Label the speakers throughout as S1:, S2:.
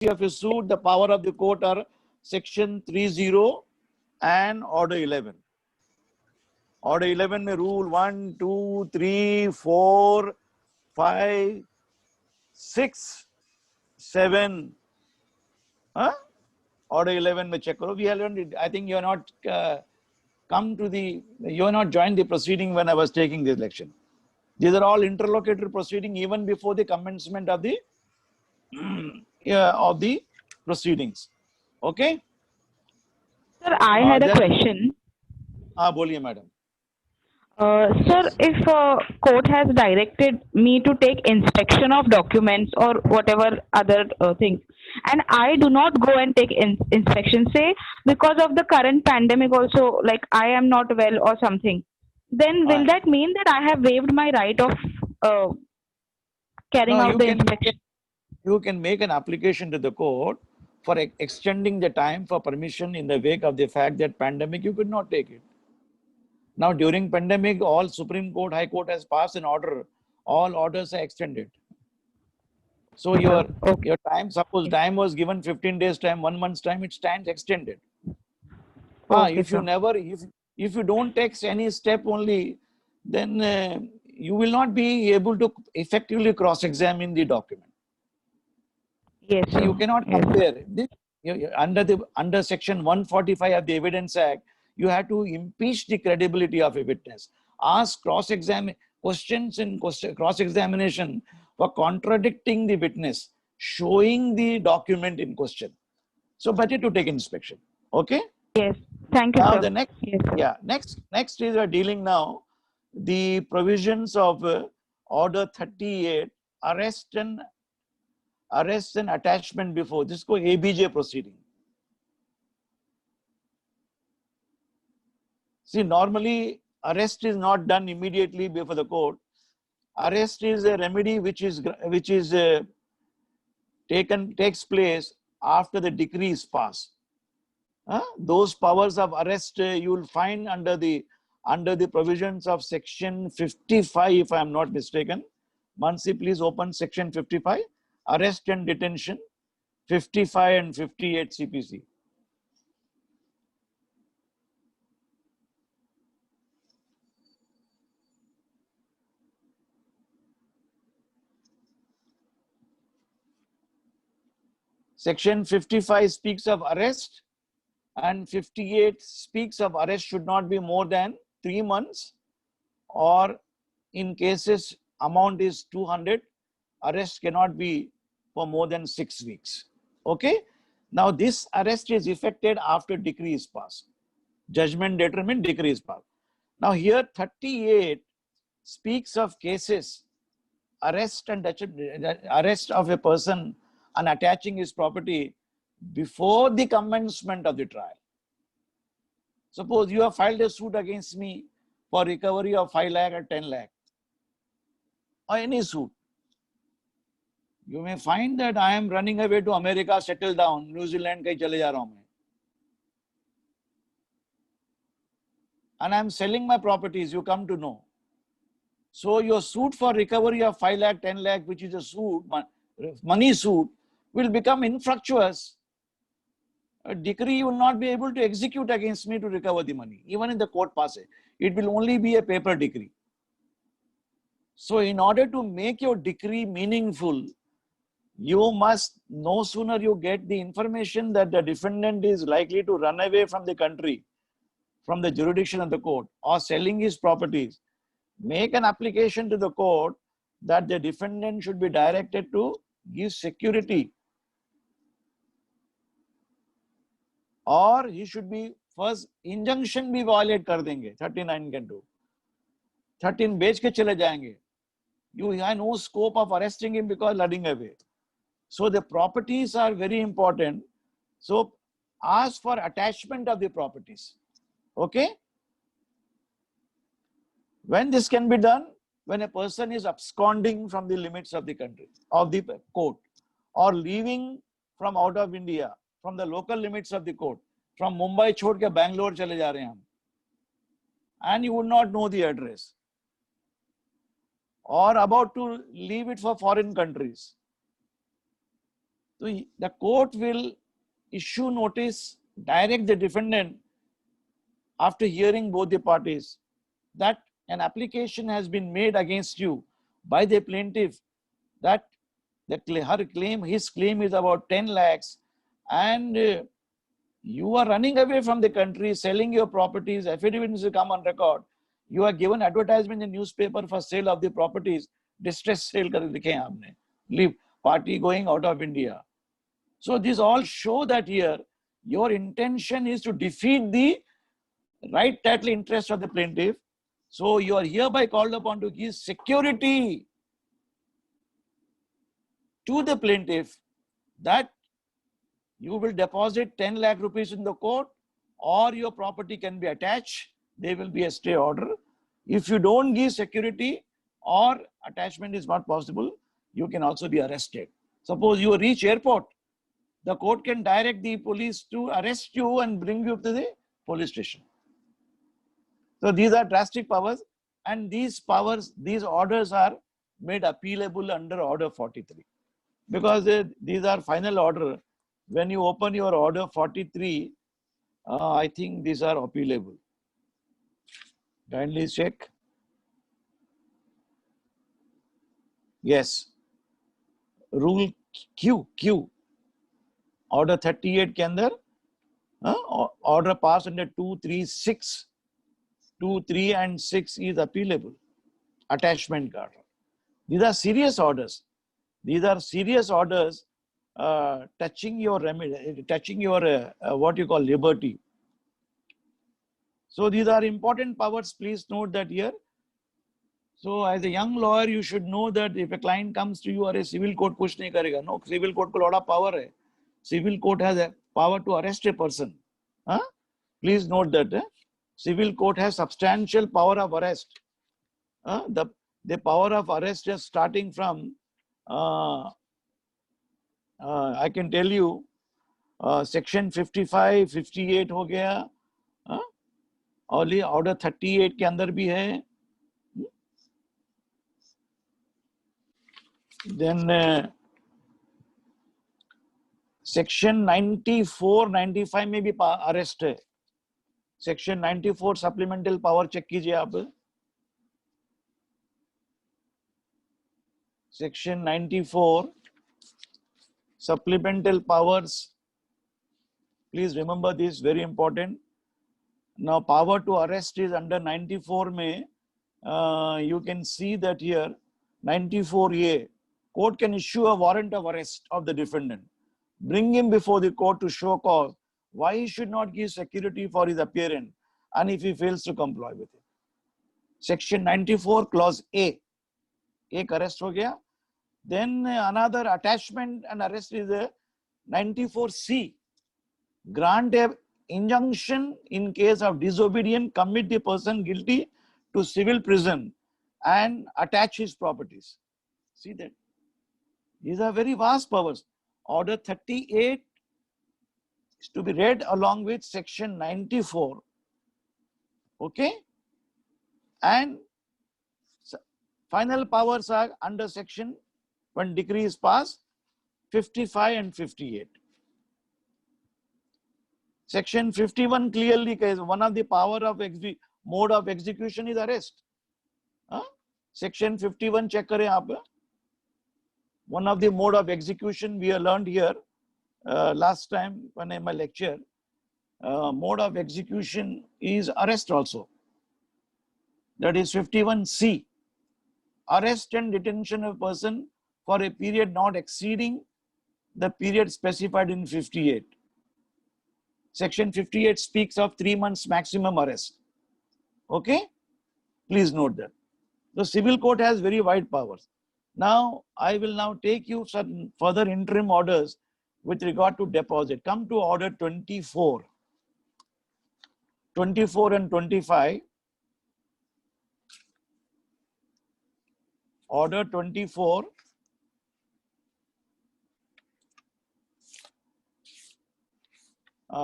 S1: of a suit, the power of the court are section 30 and order 11. Order 11 में rule 1, 2, 3, 4, 5, 6, 7. Huh? Order 11 में check करो. We have learned. I think you are not you are not joined the proceeding when I was taking this lecture. These are all interlocutory proceeding even before the commencement of the proceedings. Okay.
S2: Sir, I had a question.
S1: बोलिए madam.
S2: Sir, if court has directed me to take inspection of documents or whatever other things, and I do not go and take inspection, say because of the current pandemic also, like I am not well or something, then will that mean that I have waived my right of carrying out the inspection?
S1: You can make an application to the court for extending the time for permission in the wake of the fact that pandemic you could not take it. Now during pandemic, all Supreme Court, High Court has passed an order. All orders are extended. So your time, suppose time was given 15 days time, 1 month's time, it stands extended. If you don't take any step only, then you will not be able to effectively cross-examine the document.
S2: Yes.
S1: So you cannot compare. Under section 145 of the Evidence Act, you have to impeach the credibility of a witness. Ask questions in cross-examination for contradicting the witness, showing the document in question. So better to take inspection. Okay?
S2: Yes. Thank you,
S1: now
S2: sir.
S1: The next is we are dealing now the provisions of Order 38, arrest and attachment before. This is called ABJ proceeding. See, normally arrest is not done immediately before the court. Arrest is a remedy which takes place after the decree is passed. Those powers of arrest you will find under the provisions of section 55, if I am not mistaken. Mansi, please open section 55, arrest and detention, 55 and 58 CPC. Section 55 speaks of arrest and 58 speaks of arrest should not be more than 3 months, or in cases amount is 200, arrest cannot be for more than 6 weeks. Okay. Now this arrest is effected after decree is passed. Judgment determined, decree is passed. Now here 38 speaks of cases, arrest of a person and attaching his property before the commencement of the trial. Suppose you have filed a suit against me for recovery of 5 lakh or 10 lakh or any suit. You may find that I am running away to America, settle down, New Zealand kahin chale ja raha hu main. And I am selling my properties, you come to know. So your suit for recovery of 5 lakh, 10 lakh, which is a suit, money suit, will become infructuous. A decree you will not be able to execute against me to recover the money, even in the court passe. It will only be a paper decree. So in order to make your decree meaningful, you must, no sooner you get the information that the defendant is likely to run away from the country, from the jurisdiction of the court, or selling his properties, make an application to the court that the defendant should be directed to give security, or he should be first injunction भी violate कर देंगे, 39 can do. 13 बेच के चले जाएंगे. You have no scope of arresting him because running away. So the properties are very important. So ask for attachment of the properties. Okay? When this can be done? When a person is absconding from the limits of the country, of the court, or leaving from out of India, from the local limits of the court, from Mumbai छोड़ के Bangalore चले जा रहे हैं हम, and you would not know the address, or about to leave it for foreign countries. So the court will issue notice, direct the defendant after hearing both the parties that an application has been made against you by the plaintiff that his claim is about 10 lakhs and you are running away from the country, selling your properties, affidavits will come on record. You are given advertisement in newspaper for sale of the properties, distress sale kar likhe hain aapne, leave party going out of India. So these all show that here your intention is to defeat the right title interest of the plaintiff. So you are hereby called upon to give security to the plaintiff that you will deposit 10 lakh rupees in the court or your property can be attached. There will be a stay order. If you don't give security or attachment is not possible, you can also be arrested. Suppose you reach airport, the court can direct the police to arrest you and bring you to the police station. So these are drastic powers, and these powers, these orders are made appealable under Order 43. Because these are final order. When you open your Order 43, I think these are appealable. Kindly check. Yes. Rule Q. Order 38 के अंदर order passed under 2, 3, 6. 2, 3 and 6 is appealable. Attachment card. These are serious orders. These are serious orders touching your remedy, touching your what you call liberty. So these are important powers. Please note that here. So as a young lawyer, you should know that if a client comes to you or a civil court kuch nahi karega. No, civil court ko lot of power hai. Civil court has a power to arrest a person. Please note that civil court has substantial power of arrest. The power of arrest is starting from I can tell you section 55, 58 हो गया, और order 38 के अंदर भी है. Then section 94, 95 में भी arrest है. Section 94 supplemental power check कीजिए आप. Section 94 supplemental powers. Please remember this, very important. Now power to arrest is under 94 में. You can see that here 94A. Court can issue a warrant of arrest of the defendant. Bring him before the court to show cause why he should not give security for his appearance and if he fails to comply with it. Section 94 clause A. एक arrest हो गया. Then another attachment and arrest is 94C. Grant a injunction in case of disobedience, commit the person guilty to civil prison and attach his properties. See that? These are very vast powers. Order 38 is to be read along with section 94. Okay? And final powers are under section, when decree is passed, 55 and 58. Section 51 clearly says one of the power of mode of execution is arrest. Section 51 check करें आप. One of the mode of execution we have learned here last time when in my lecture. Mode of execution is arrest also. That is 51C. Arrest and detention of a person for a period not exceeding the period specified in 58. Section 58 speaks of 3 months maximum arrest. Okay? Please note that. The civil court has very wide powers. Now, I will now take you some further interim orders with regard to deposit. Come to order 24. 24 and 25. Order 24.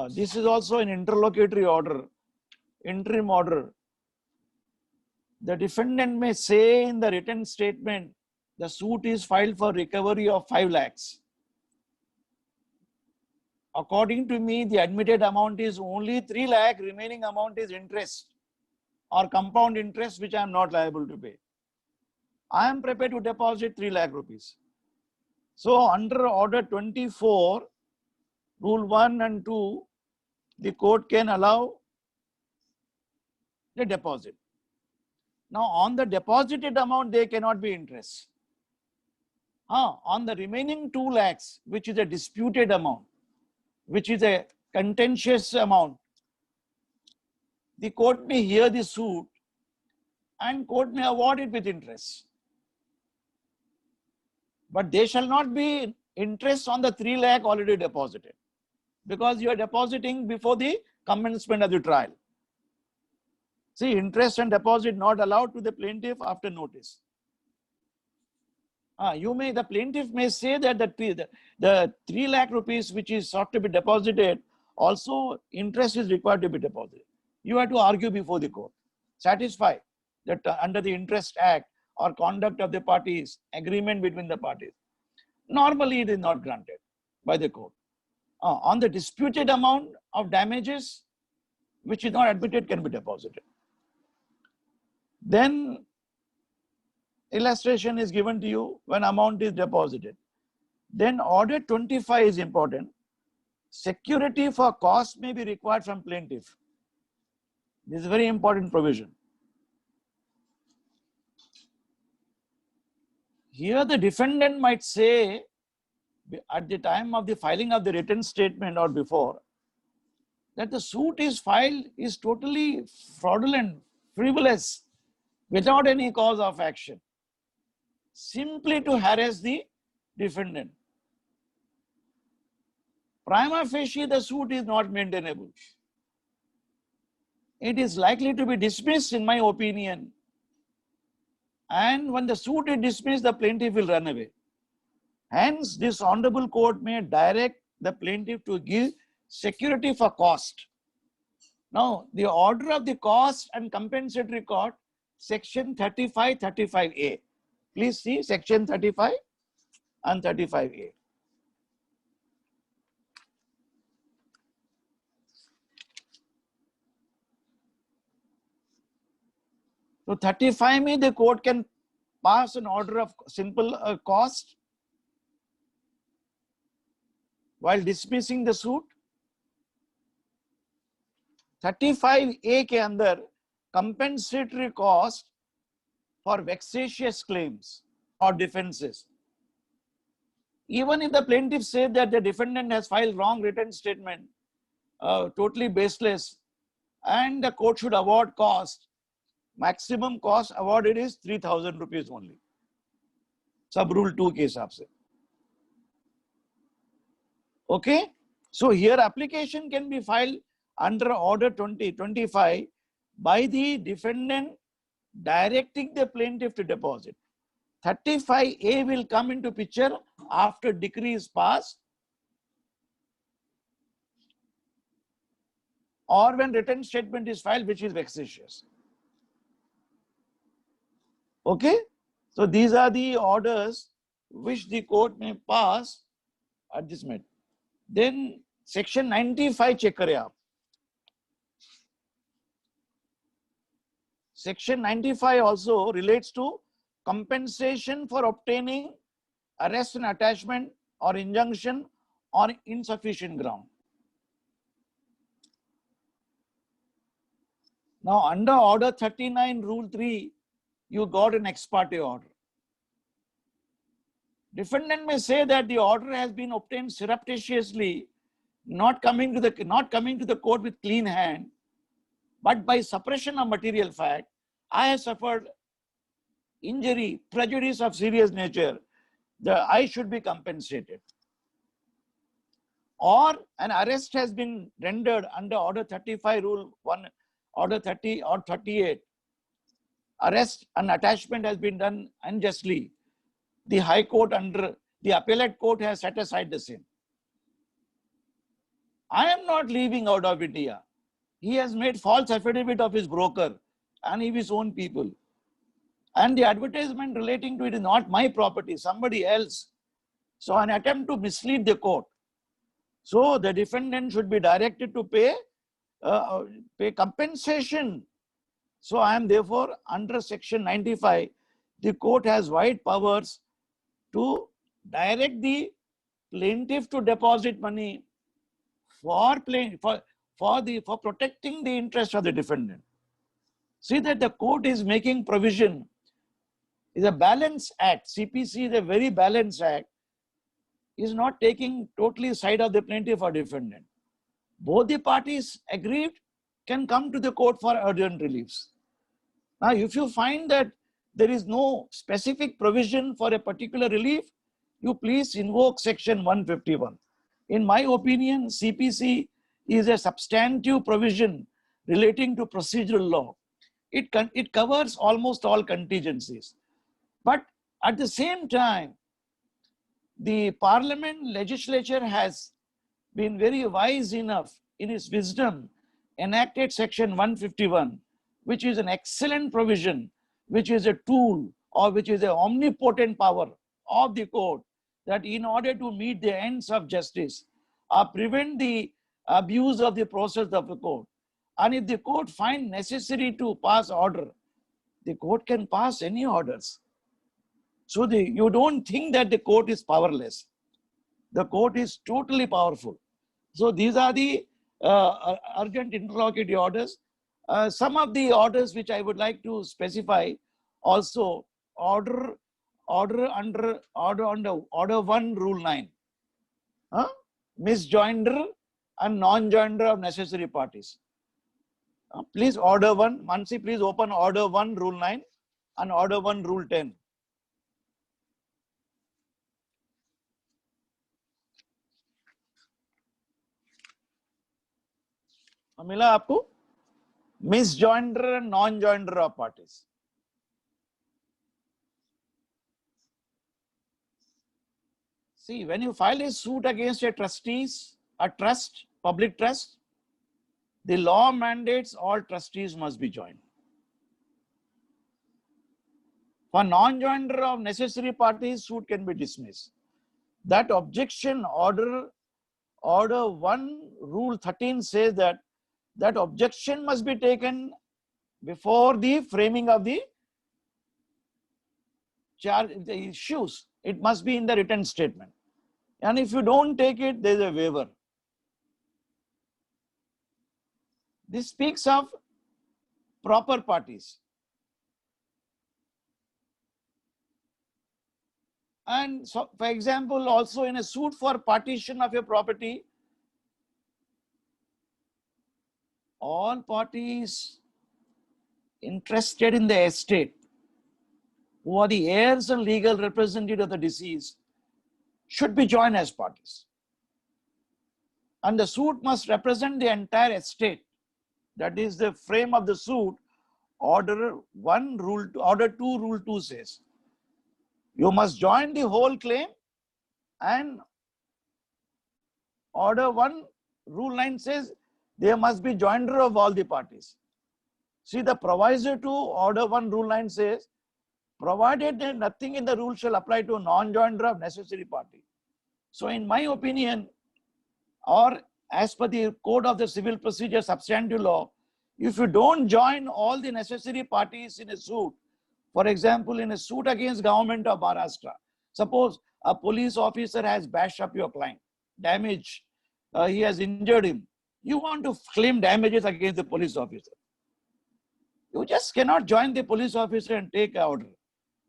S1: This is also an interlocutory order, interim order. The defendant may say in the written statement, the suit is filed for recovery of 5 lakhs. according to me, the admitted amount is only 3 lakh, remaining amount is interest or compound interest, which I am not liable to pay. I am prepared to deposit 3 lakh rupees. So under order 24, rule 1 and 2, the court can allow the deposit. Now on the deposited amount, there cannot be interest. On the remaining 2 lakhs, which is a disputed amount, which is a contentious amount, the court may hear the suit and court may award it with interest. But there shall not be interest on the 3 lakh already deposited, because you are depositing before the commencement of the trial. See, interest and deposit not allowed to the plaintiff after notice. The plaintiff may say that the 3 lakh rupees which is sought to be deposited, also interest is required to be deposited. You have to argue before the court, satisfy that under the Interest Act or conduct of the parties, agreement between the parties. Normally it is not granted by the court. On the disputed amount of damages, which is not admitted, can be deposited. Then illustration is given to you when amount is deposited. Then order 25 is important. Security for cost may be required from plaintiff. This is a very important provision. Here the defendant might say at the time of the filing of the written statement or before that the suit is filed is totally fraudulent, frivolous, without any cause of action, simply to harass the defendant. Prima facie, the suit is not maintainable. It is likely to be dismissed, in my opinion. And when the suit is dismissed, the plaintiff will run away. Hence, this honorable court may direct the plaintiff to give security for cost. Now, the order of the cost and compensatory court, section 35, 35A. Please see section 35 and 35A. So 35 means the court can pass an order of simple cost while dismissing the suit. 35A के अंदर compensatory cost for vexatious claims or defenses. Even if the plaintiff said that the defendant has filed wrong written statement, totally baseless, and the court should award cost, maximum cost awarded is 3,000 rupees only. Sub rule 2 के हिसाब से. Okay, so here application can be filed under order 2025 by the defendant directing the plaintiff to deposit. 35A will come into picture after decree is passed or when written statement is filed, which is vexatious. Okay, so these are the orders which the court may pass at this matter. Then section 95 check करें आप. Section 95 also relates to compensation for obtaining arrest and attachment or injunction on insufficient ground. Now under order 39 rule 3, you got an ex parte order. Defendant may say that the order has been obtained surreptitiously, not coming to the court with clean hand, but by suppression of material fact, I have suffered injury, prejudice of serious nature, I should be compensated. Or an arrest has been rendered under order 35 rule 1, order 30 or 38. Arrest and attachment has been done unjustly. The High Court under the Appellate Court has set aside the same. I am not leaving out of India. He has made false affidavit of his broker and of his own people. And the advertisement relating to it is not my property, somebody else. So an attempt to mislead the court. So the defendant should be directed to pay compensation. So I am therefore under section 95, the court has wide powers to direct the plaintiff to deposit money for protecting the interest of the defendant. See that the court is making provision. It's a balance act. CPC is a very balanced act. Is not taking totally side of the plaintiff or defendant. Both the parties aggrieved can come to the court for urgent reliefs. Now, if you find that there is no specific provision for a particular relief, you please invoke section 151. In my opinion, CPC is a substantive provision relating to procedural law. It covers almost all contingencies. But at the same time, the parliament legislature has been very wise enough in its wisdom, enacted section 151, which is an excellent provision, which is a tool or which is an omnipotent power of the court, that in order to meet the ends of justice or prevent the abuse of the process of the court, and if the court find necessary to pass order, the court can pass any orders. So you don't think that the court is powerless. The court is totally powerful. So these are the urgent interlocutory orders. Some of the orders which I would like to specify also, order 1 rule 9, misjoinder and non-joinder of necessary parties. Please order 1, Mansi, please open order 1 rule 9 and order 1 rule 10. मिला आपको? Misjoinder and non-joinder of parties. See, when you file a suit against a trust, public trust, the law mandates all trustees must be joined. For non-joinder of necessary parties, suit can be dismissed. That objection order 1 rule 13 says that objection must be taken before the framing of the charge, the issues. It must be in the written statement. And if you don't take it, there is a waiver. This speaks of proper parties. And so, for example, also in a suit for partition of a property, all parties interested in the estate, who are the heirs and legal representative of the deceased, should be joined as parties. And the suit must represent the entire estate. That is the frame of the suit. Order 2 rule 2 says, you must join the whole claim, and order 1 rule 9 says there must be joinder of all the parties. See, the proviso to order 1 rule 9 says, provided that nothing in the rule shall apply to non-joinder of necessary party. So in my opinion, or as per the code of the civil procedure substantive law, if you don't join all the necessary parties in a suit, for example, in a suit against government of Maharashtra, suppose a police officer has bashed up your client, damage, he has injured him. You want to claim damages against the police officer. You just cannot join the police officer and take an order.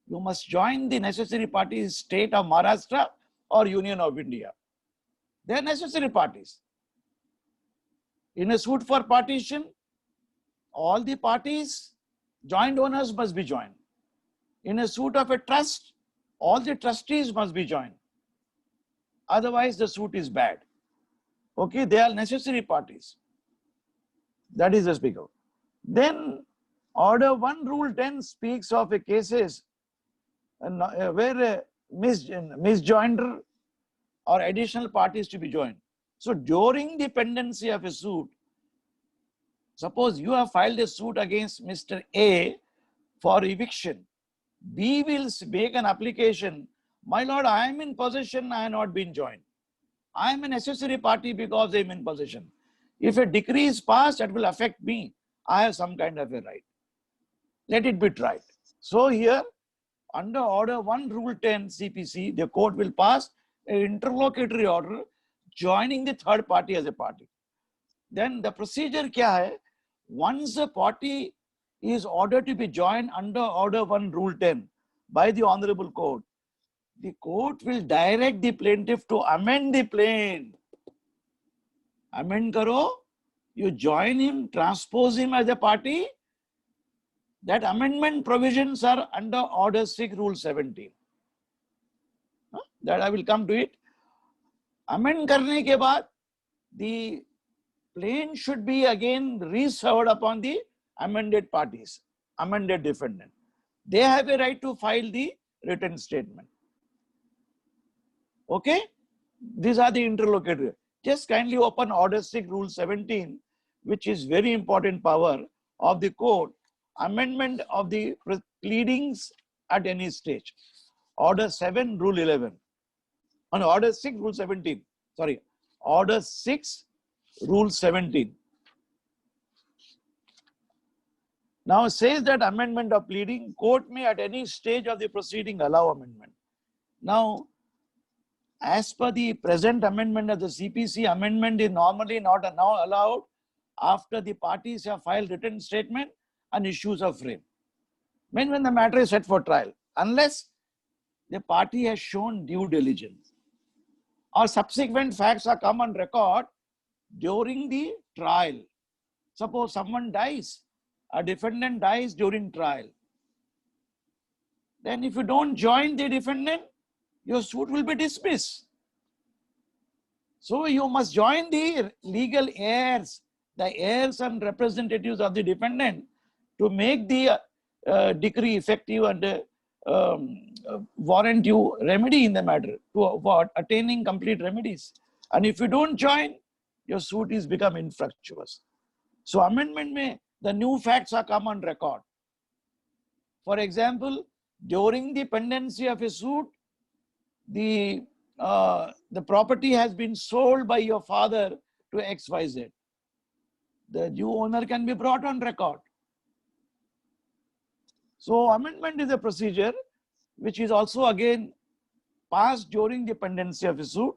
S1: You must join the necessary parties, state of Maharashtra or Union of India. They are necessary parties. In a suit for partition, all the parties, joint owners must be joined. In a suit of a trust, all the trustees must be joined. Otherwise, the suit is bad. Okay, they are necessary parties. That is the speaker. Then, order 1 rule 10 speaks of a cases where a misjoinder or additional parties to be joined. So, during the pendency of a suit, suppose you have filed a suit against Mr. A for eviction. B will make an application, my lord, I am in possession, I have not been joined. I am a necessary party because I am in possession. If a decree is passed, that will affect me. I have some kind of a right. Let it be tried. So here, under Order 1, Rule 10 CPC, the court will pass an interlocutory order joining the third party as a party. Then the procedure kya hai? Once a party is ordered to be joined under Order 1, Rule 10 by the Honorable Court, the court will direct the plaintiff to amend the plaint. Amend karo, you join him, transpose him as a party. That amendment provisions are under Order 6, Rule 17. That I will come to it. Amend karne ke baad, the plaint should be again reserved upon the amended parties, amended defendant. They have a right to file the written statement. Okay? These are the interlocutory. Just kindly open Order 6, Rule 17, which is very important power of the court. Amendment of the pleadings at any stage. Order 7, Rule 11. On Order 6, Rule 17. Sorry. Order 6, Rule 17. Now it says that amendment of pleading, court may at any stage of the proceeding allow amendment. Now, as per the present amendment of the CPC, amendment is normally not now allowed after the parties have filed written statement and issues of frame. When the matter is set for trial, unless the party has shown due diligence or subsequent facts are come on record during the trial. Suppose someone dies, a defendant dies during trial. Then if you don't join the defendant, your suit will be dismissed. So you must join the legal heirs, the heirs and representatives of the defendant to make the decree effective and warrant you remedy in the matter to attaining complete remedies. And if you don't join, your suit is become infructuous. So amendment may, the new facts are come on record. For example, during the pendency of a suit, the property has been sold by your father to XYZ. The new owner can be brought on record. So amendment is a procedure which is also again passed during the pendency of a suit.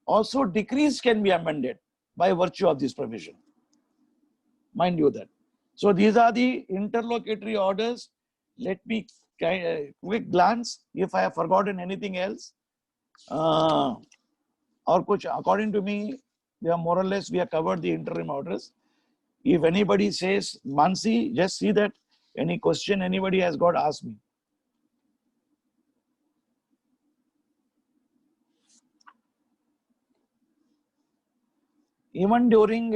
S1: Also decrees can be amended by virtue of this provision. Mind you that. So these are the interlocutory orders. Let me quick glance if I have forgotten anything else. Or kuch, according to me, we are more or less, we have covered the interim orders. If anybody says, Mansi, just see that any question anybody has got, ask me. Even during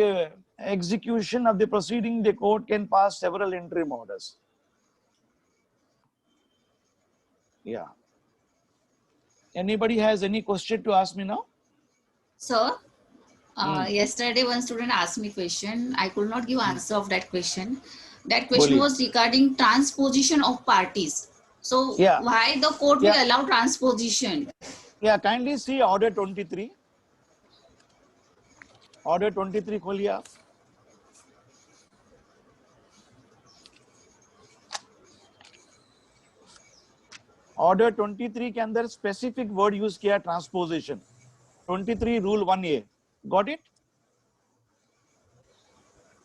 S1: execution of the proceeding, the court can pass several interim orders. Yeah. Anybody has any question to ask me now?
S3: Sir, yesterday one student asked me question. I could not give answer of that question. That question
S1: Boli.
S3: was regarding transposition of parties. So
S1: Yeah.
S3: why the court will allow transposition?
S1: Yeah, kindly see Order 23. Order 23 खोलिए आप. Order 23 के अंदर specific word use किया transposition. 23 Rule 1A. Got it?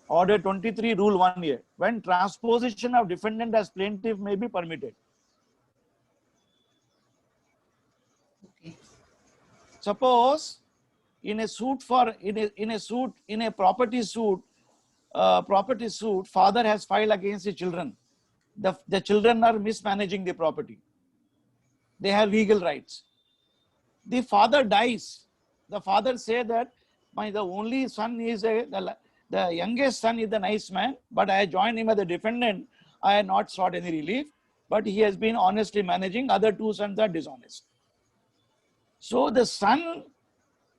S1: Order 23 Rule 1A. When transposition of defendant as plaintiff may be permitted.
S3: Okay.
S1: Suppose in a suit for in a property suit, father has filed against the children. The children are mismanaging the property. They have legal rights. The father dies. The father says that the only son is the youngest son is the nice man, but I joined him as a defendant. I had not sought any relief, but he has been honestly managing. Other two sons are dishonest. So the son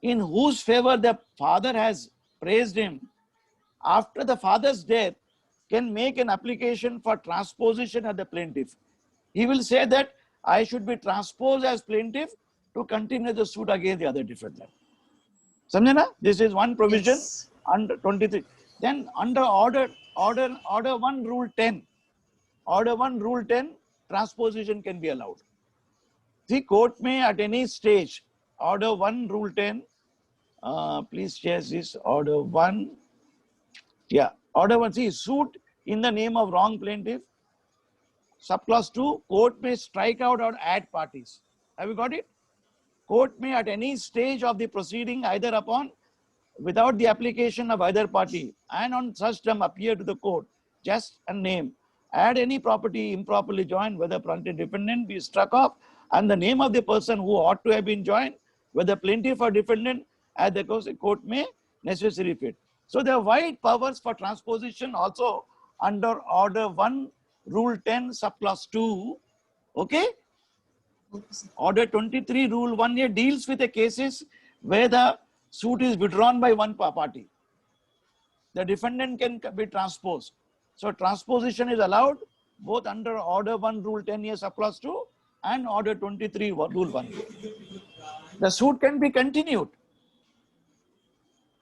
S1: in whose favor the father has praised him, after the father's death, can make an application for transposition of the plaintiff. He will say that I should be transposed as plaintiff to continue the suit against the other defendant. समझे ना? This is one provision
S3: Yes.
S1: under 23. Then under order 1 rule 10, order 1 rule 10, transposition can be allowed. The court may at any stage, order 1 rule 10, please share this order 1. Yeah, order 1, see, suit in the name of wrong plaintiff. Subclause 2, court may strike out or add parties. Have you got it? Court may at any stage of the proceeding either upon without the application of either party and on such term appear to the court just a name, add any property improperly joined, whether plaintiff defendant be struck off and the name of the person who ought to have been joined, whether plaintiff or defendant, as the court may necessarily fit. So there are wide powers for transposition also under order 1 rule 10 subclause 2. Okay.
S3: Okay, sir.
S1: Order 23 rule 1 here deals with the cases where the suit is withdrawn by one party. The defendant can be transposed. So transposition is allowed both under order 1 rule 10 years subclause 2 and order 23 rule 1. The suit can be continued.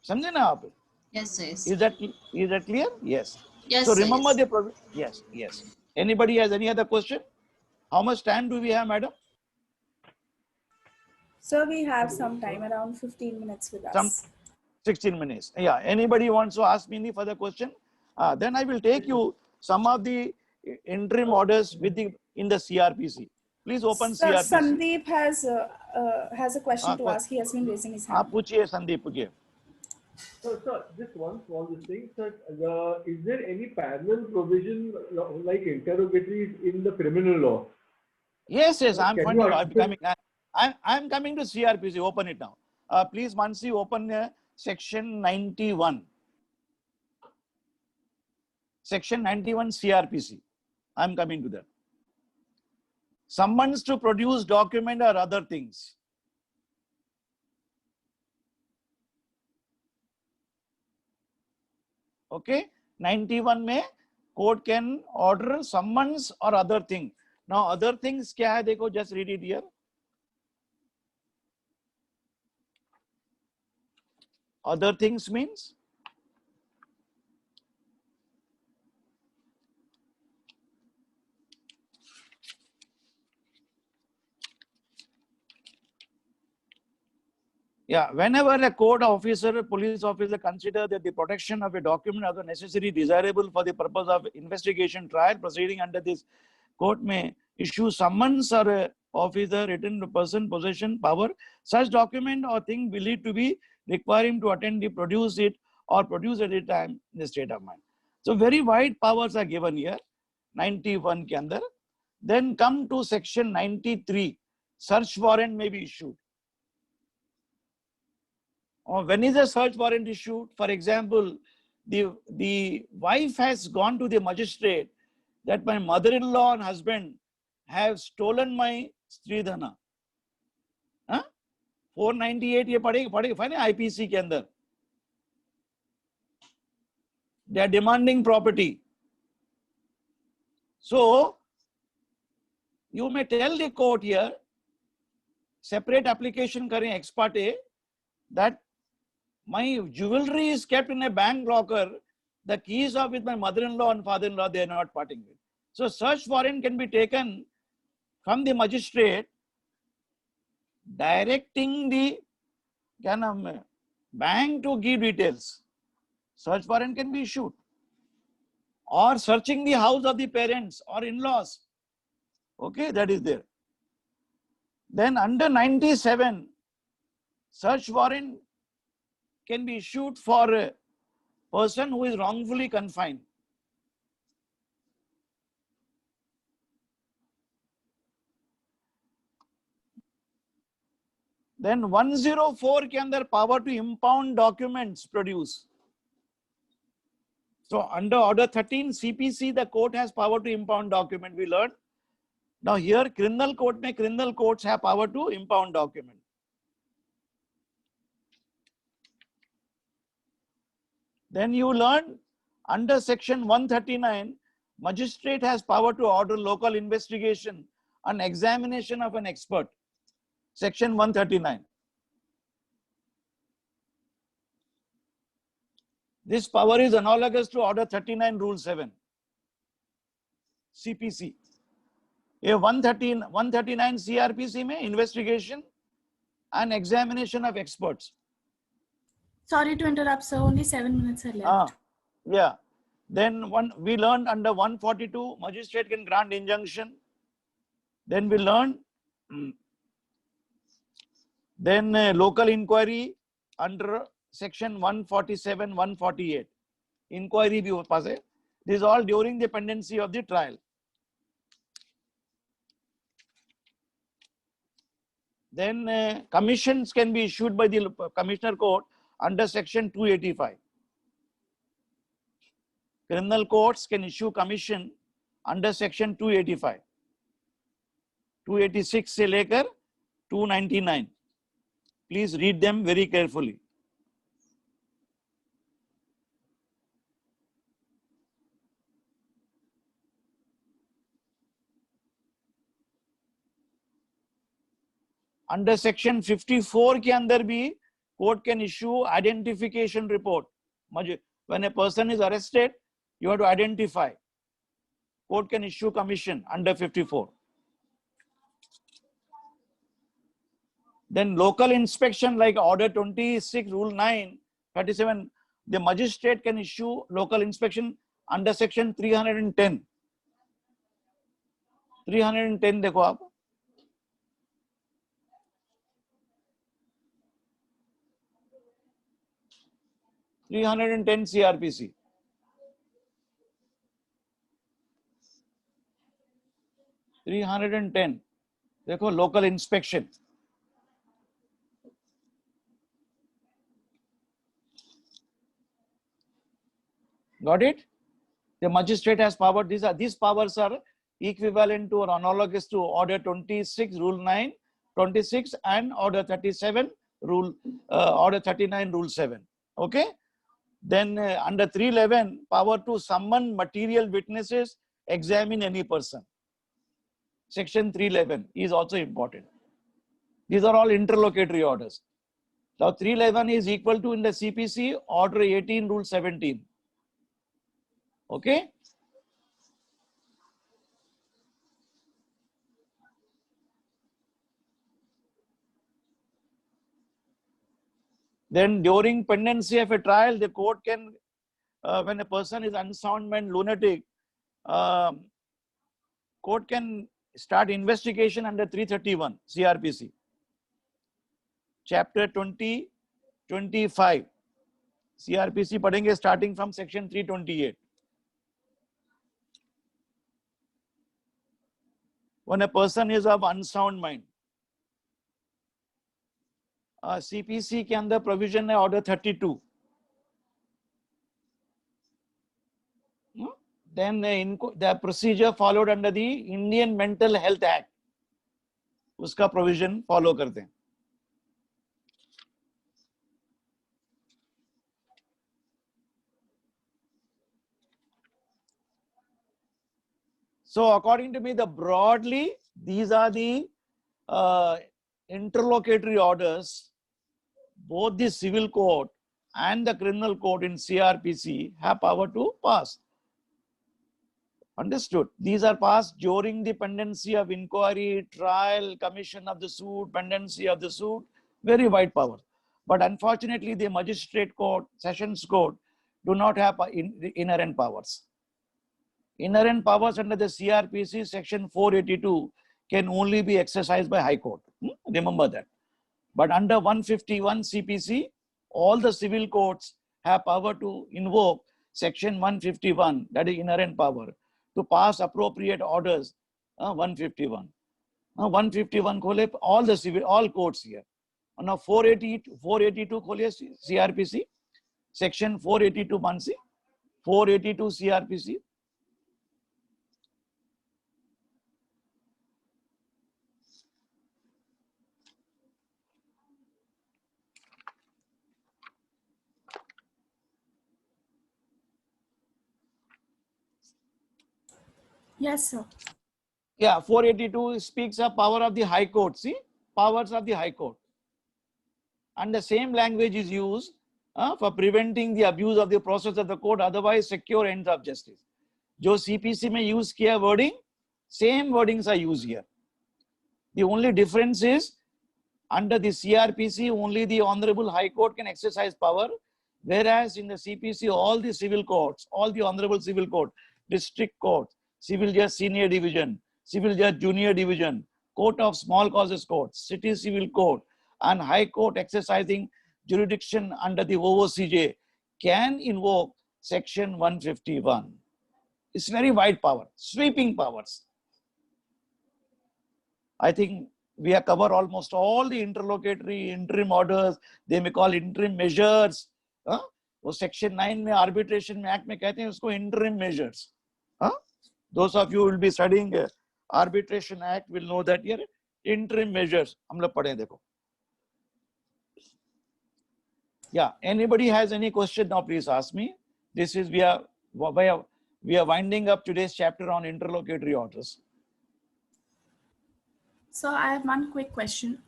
S1: समझे ना आप?
S3: Yes, sir. Yes.
S1: Is that clear? Yes.
S3: Yes,
S1: So
S3: sir,
S1: remember
S3: yes.
S1: the yes. Anybody has any other question? How much time do we have, madam?
S4: Sir, we have some time, around 15 minutes with us.
S1: Some 16 minutes. Yeah. Anybody wants to ask me any further question? Then I will take you some of the interim orders with in the CRPC. Please open
S4: Sir,
S1: CRPC.
S4: Sandeep has a question to ask. He has been raising his hand.
S1: पूछिए संदीप पूछिए.
S5: So, sir, just one small thing, sir. Is there any parallel provision like interrogatories in the criminal law?
S1: Yes. I'm
S5: Can
S1: coming.
S5: you
S1: I'm coming to CRPC. Open it now. Please, Mansi, open section 91. Section 91 CRPC. I'm coming to that. Summons to produce document or other things. Okay. 91 में court can order summons or other thing. Now other things क्या है देखो, just read it here. Other things means whenever a court officer, police officer consider that the protection of a document are necessary, desirable for the purpose of investigation, trial, proceeding under this, court may issue summons or a officer written to person possession power such document or thing believed to be require him to attend, produce it or produce at a time in the state of mind. So very wide powers are given here, 91 के अंदर. Then come to section 93, search warrant may be issued. Or when is a search warrant issued? For example, the wife has gone to the magistrate that my mother-in-law and husband have stolen my Stridhana. 498 ये पड़ेगा ना IPC के अंदर. They are demanding property. So you may tell the court here, separate application करें ex parte, that my jewelry is kept in a bank locker. The keys are with my mother-in-law and father-in-law. They are not parting with. So search warrant can be taken from the magistrate, directing the bank to give details. Search warrant can be issued. Or searching the house of the parents or in-laws. Okay, that is there. Then under 97, search warrant can be issued for a person who is wrongfully confined. Then 104 के अंदर power to impound documents produce. So under order 13 CPC, the court has power to impound document, we learned. Now here criminal courts have power to impound document. Then you learn under section 139, magistrate has power to order local investigation and examination of an expert. Section 139. This power is analogous to Order 39, Rule 7, CPC. ये 139 CRPC में investigation and examination of experts.
S4: Sorry to interrupt, sir. Only 7 minutes are left.
S1: Yeah. Then we learned under 142, magistrate can grant injunction. Then we learned local inquiry under section 147, 148. Inquiry भी हो पास है. This is all during the pendency of the trial. Then commissions can be issued by the Commissioner Court under section 285. Criminal courts can issue commission under section 285. 286 से लेकर 299. Please read them very carefully. Under section 54 के अंदर भी court can issue identification report. When a person is arrested, you have to identify. Court can issue commission under 54. Then local inspection like Order 26, Rule 9, 37, the magistrate can issue local inspection under section 310. 310 देखो आप. (310) CRPC. (310) देखो local inspection. Got it? The magistrate has power. These powers are equivalent to or analogous to Order 26, Rule 9, 26, and Order 37, Order 39, Rule 7. Okay? Then under 311, power to summon material witnesses, examine any person. Section 311 is also important. These are all interlocutory orders. Now 311 is equal to in the CPC Order 18, Rule 17. Okay? Then during pendency of a trial, the court can, when a person is unsound mind, lunatic, court can start investigation under 331 CRPC. Chapter 20, 25. CRPC पढ़ेंगे starting from section 328. When a person is of unsound mind, CPC के अंदर provision है Order 32. Then the procedure followed under the Indian Mental Health Act. उसका provision follow करते हैं. So according to me, broadly, these are the interlocutory orders. Both the civil court and the criminal court in CRPC have power to pass. Understood? These are passed during the pendency of inquiry, trial, commission of the suit, pendency of the suit, very wide power. But unfortunately, the magistrate court, sessions court do not have inherent powers. Inherent powers under the CRPC section 482 can only be exercised by High Court. Remember that. But under 151 CPC, all the civil courts have power to invoke section 151, that is inherent power, to pass appropriate orders. 151. 151 khole all the civil, all courts here. Now 482 khole CRPC, section 482 mansi, 482 CRPC.
S4: Yes, sir.
S1: Yeah, 482 speaks of power of the High Court. See, powers of the High Court. And the same language is used for preventing the abuse of the process of the court, otherwise secure ends of justice. जो CPC में use किया wording, same wordings are used here. The only difference is under the CRPC, only the Honorable High Court can exercise power, whereas in the CPC, all the civil courts, all the Honorable Civil Court, District Court, Civil Judge Senior Division, Civil Judge Junior Division, Court of Small Causes Court, City Civil Court, and High Court exercising jurisdiction under the OOCJ can invoke Section 151. It's very wide power, sweeping powers. I think we have covered almost all the interlocutory, interim orders, they may call interim measures. वो Section 9 में Arbitration Act में कहते हैं उसको interim measures. Those of you who will be studying Arbitration Act will know that here interim measures. हम लोग पढ़ें देखो. Yeah, anybody has any question now, please ask me. This is, we are winding up today's chapter on interlocutory orders.
S4: So I have one quick question.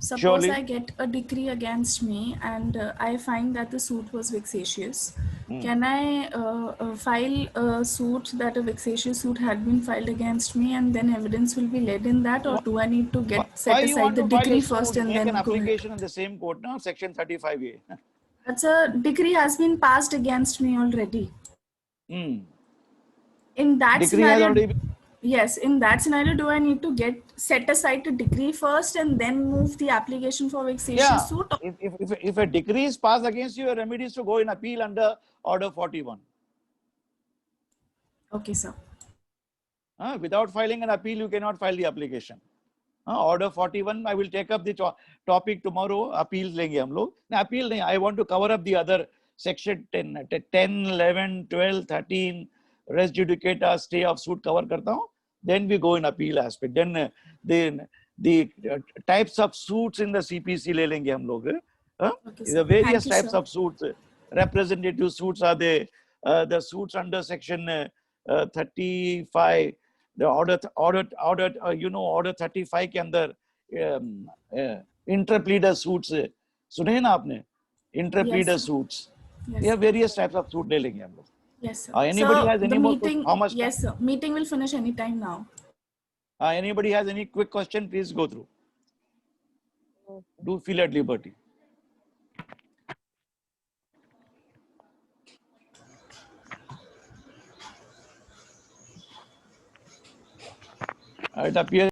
S4: Suppose
S1: Surely.
S4: I get a decree against me and I find that the suit was vexatious. Can I file a suit that a vexatious suit had been filed against me, and then evidence will be led in that, or do I need to set aside the decree first and
S1: make
S4: then
S1: an
S4: go
S1: application
S4: ahead?
S1: in the same court, no? Section 35A.
S4: That's a decree has been passed against me already. In that
S1: Decree
S4: scenario,
S1: has already been,
S4: yes, in that scenario, do I need to set aside the decree first and then move the application for vexatious suit?
S1: if a decree is passed against you, your remedy is to go in appeal under Order 41.
S4: Okay, sir.
S1: Without filing an appeal, you cannot file the application. Order 41, I will take up the topic tomorrow. Appeals लेंगे हम लोग. No, appeal नहीं. I want to cover up the other section 10, 11, 12, 13, res judicata, stay of suit cover करता हूँ. Then we go in appeal aspect. Then the types of suits in the CPC ले लेंगे हम लोग.
S4: Okay,
S1: The various
S4: Thank you,
S1: types
S4: sir.
S1: of suits. Representative suits are the suits under section 35. The order 35 के अंदर interpleader suits सुने ना आपने? Interpleader
S4: Yes, sir.
S1: suits.
S4: Yes,
S1: We have various types of suit ले लेंगे हम लोग.
S4: Yes, sir.
S1: Anybody has
S4: the
S1: any more
S4: meeting,
S1: how much
S4: yes, sir. Meeting will finish anytime now.
S1: Anybody has any quick question, please go through. Do feel at liberty. It appears